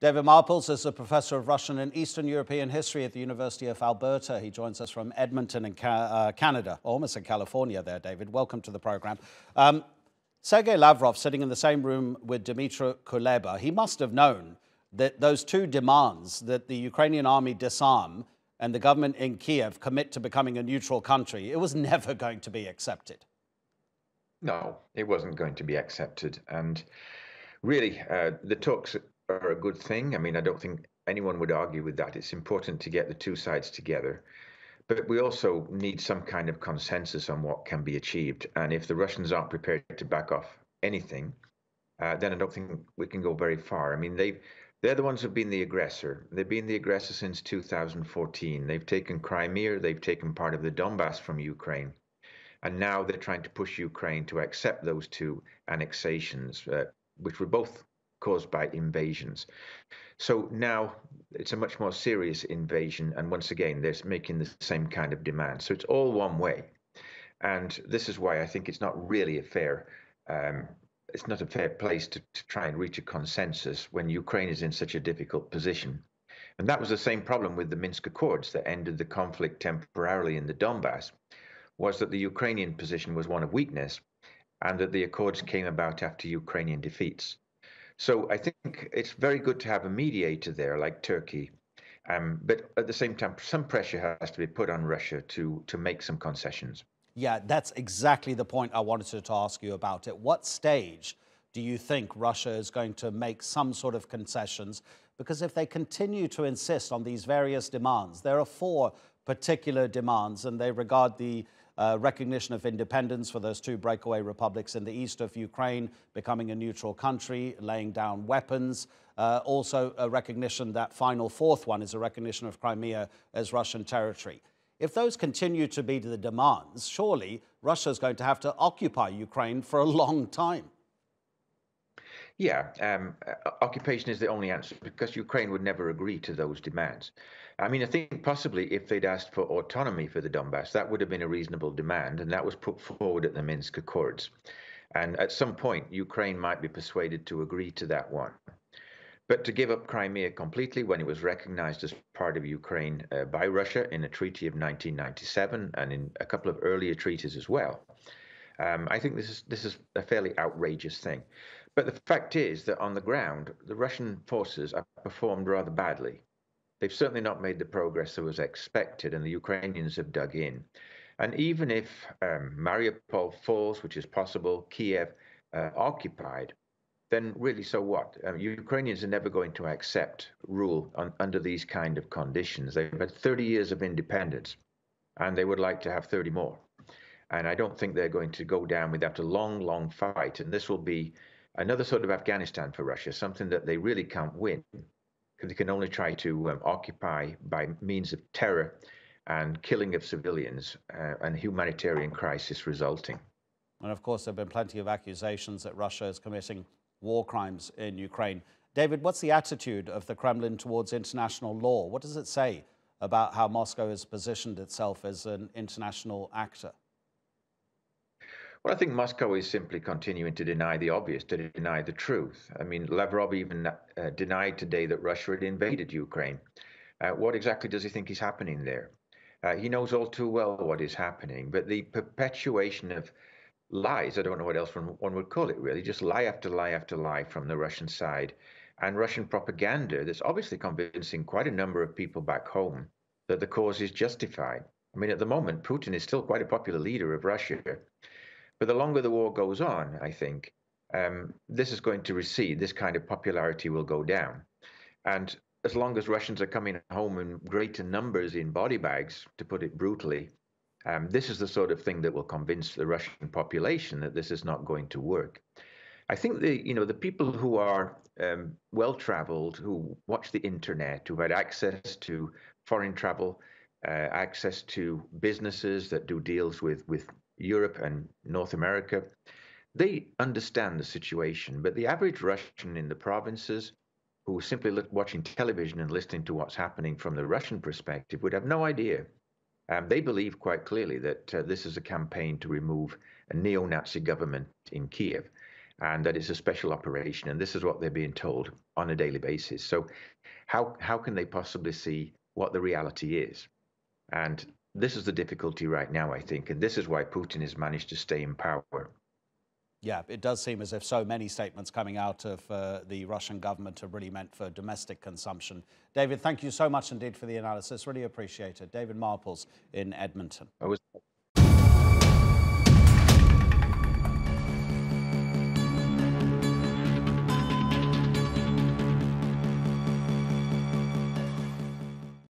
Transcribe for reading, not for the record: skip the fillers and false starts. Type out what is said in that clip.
David Marples is a professor of Russian and Eastern European history at the University of Alberta. He joins us from Edmonton in Canada, almost in California there, David. Welcome to the program. Sergei Lavrov, sitting in the same room with Dmytro Kuleba, he must have known that those two demands, that the Ukrainian army disarm and the government in Kiev commit to becoming a neutral country, it was never going to be accepted. No, it wasn't going to be accepted. And really, the talks are a good thing. I mean, I don't think anyone would argue with that. It's important to get the two sides together. But we also need some kind of consensus on what can be achieved. And if the Russians aren't prepared to back off anything, then I don't think we can go very far. I mean, they're the ones who've been the aggressor. They've been the aggressor since 2014. They've taken Crimea, they've taken part of the Donbass from Ukraine. And now they're trying to push Ukraine to accept those two annexations, which were both caused by invasions. So now it's a much more serious invasion. And once again, they're making the same kind of demand. So it's all one way. And this is why I think it's not really a fair it's not a fair place to try and reach a consensus when Ukraine is in such a difficult position. And that was the same problem with the Minsk Accords that ended the conflict temporarily in the Donbass, was that the Ukrainian position was one of weakness and that the Accords came about after Ukrainian defeats. So I think it's very good to have a mediator there like Turkey. But at the same time, some pressure has to be put on Russia to make some concessions. Yeah, that's exactly the point I wanted to ask you about. At what stage do you think Russia is going to make some sort of concessions? Because if they continue to insist on these various demands, there are four particular demands, and they regard the recognition of independence for those two breakaway republics in the east of Ukraine, becoming a neutral country, laying down weapons. Also a recognition, that final fourth one is a recognition of Crimea as Russian territory. If those continue to be the demands, surely Russia is going to have to occupy Ukraine for a long time. Yeah, occupation is the only answer because Ukraine would never agree to those demands. I mean, I think possibly if they'd asked for autonomy for the Donbass, that would have been a reasonable demand, and that was put forward at the Minsk Accords. And at some point, Ukraine might be persuaded to agree to that one. But to give up Crimea completely when it was recognized as part of Ukraine by Russia in a treaty of 1997 and in a couple of earlier treaties as well, I think this is a fairly outrageous thing. But the fact is that on the ground, the Russian forces have performed rather badly. They've certainly not made the progress that was expected, and the Ukrainians have dug in. And even if Mariupol falls, which is possible, Kiev occupied, then really so what? Ukrainians are never going to accept rule under these kind of conditions. They've had 30 years of independence, and they would like to have 30 more. And I don't think they're going to go down without a long, long fight. And this will be another sort of Afghanistan for Russia, something that they really can't win, because they can only try to occupy by means of terror and killing of civilians and humanitarian crisis resulting. And of course, there have been plenty of accusations that Russia is committing war crimes in Ukraine. David, what's the attitude of the Kremlin towards international law? What does it say about how Moscow has positioned itself as an international actor? Well, I think Moscow is simply continuing to deny the obvious, to deny the truth. I mean, Lavrov even denied today that Russia had invaded Ukraine. What exactly does he think is happening there? He knows all too well what is happening, but the perpetuation of lies, I don't know what else one would call it really, just lie after lie after lie from the Russian side, and Russian propaganda that's obviously convincing quite a number of people back home that the cause is justified. I mean, at the moment, Putin is still quite a popular leader of Russia. But the longer the war goes on, I think, this is going to recede. This kind of popularity will go down. And as long as Russians are coming home in greater numbers in body bags, to put it brutally, this is the sort of thing that will convince the Russian population that this is not going to work. I think the people who are well-traveled, who watch the internet, who had access to foreign travel, access to businesses that do deals with Europe and North America, they understand the situation. But the average Russian in the provinces who is simply watching television and listening to what's happening from the Russian perspective would have no idea. They believe quite clearly that this is a campaign to remove a neo-Nazi government in Kiev. and that it's a special operation. And this is what they're being told on a daily basis. So how can they possibly see what the reality is? And this is the difficulty right now, I think. And this is why Putin has managed to stay in power. Yeah, it does seem as if so many statements coming out of the Russian government are really meant for domestic consumption. David, thank you so much indeed for the analysis. Really appreciate it. David Marples in Edmonton. I was